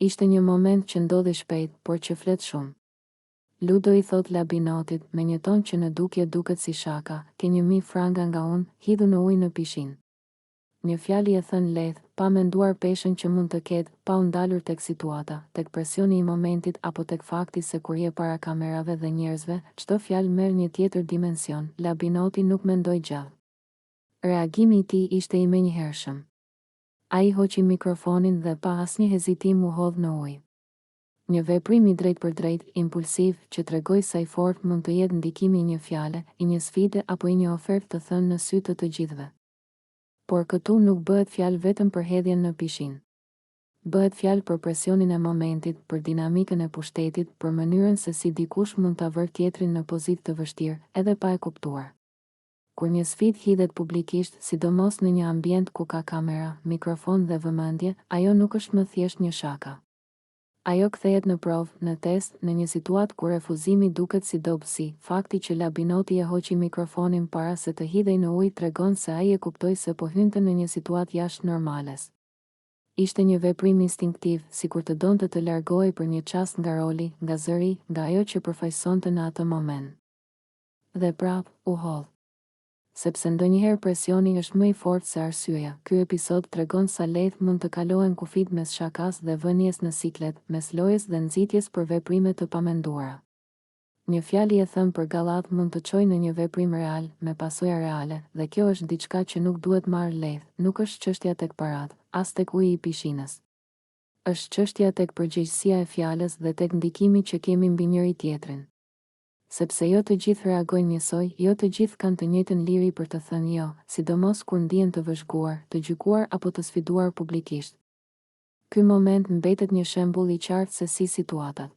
Ishte një moment që ndodhi shpejt, por që flet shumë. Ludo i thot labinotit, me një ton që në dukje duket si shaka, ke 1000 franga nga unë, hidhu në ujë në pishin. Një fjali e thënë lehtë, pa menduar peshën që mund të ketë, pa u ndalur tek situata, tek presioni i momentit apo tek fakti se kur je para kamerave dhe njerëzve, çdo fjalë merr një tjetër dimension. Labinoti nuk mendoi gjallë. Reagimi i tij ishte i menjëhershëm. Ai hoqi mikrofonin dhe pa asnjë hezitim u hodh në ujë. Një veprim i drejt për drejt, impulsiv, që tregoi sa i fortë mund të jetë ndikimi i një fjale, i një sfide apo i një ofertë të thënë në sy të gjithëve. Por këtu nuk bëhet fjalë vetëm për hedhjen në pishin. Bëhet fjalë për presionin e momentit, për dinamikën e pushtetit, për mënyrën se si dikush mund ta vërë tjetrin në pozitë të vështirë, edhe pa e kuptuar. Kur një sfidë hidhet publikisht, sidomos në një ambient ku ka kamera, mikrofon dhe vëmendje, ajo nuk është më thjesht një shaka. Ajo kthehet në provë, në test, në një situatë ku refuzimi duket si dobësi. Fakti që labinoti e hoqi mikrofonin para se të hidhej në ujë tregon se ai e kuptoi se po hynte në një situatë jashtë normales. Ishte një veprim instinktiv, sikur të donte të largohej për një çast nga roli, nga zëri, nga ajo që përfaqësonte në atë moment. Dhe prap, u hodh. Sepse ndonjëherë presioni është më i fortë se arsyeja. Ky episod tregon sa lehtë mund të kalohen kufit mes shakas dhe vënies në siklet, mes lojës dhe nxitjes për veprime të pamenduara. Një fjali e thënë për gallat mund të çojë në një veprim real, me pasoja reale, dhe kjo është diçka që nuk duhet marrë lehtë, nuk është çështja tek parat, as tek uji i pishinës. Është çështja tek përgjegjësia e fjalës dhe tek ndikimi që kemi mbi njëri tjetrin. Sepse jo të gjithë reagojnë njësoj, jo të gjithë kanë të njëjtën liri për të thënë jo, sidomos kur ndihen të vëzhguar, të gjykuar apo të sfiduar publikisht. Ky moment mbetet një shembull i qartë se si situatat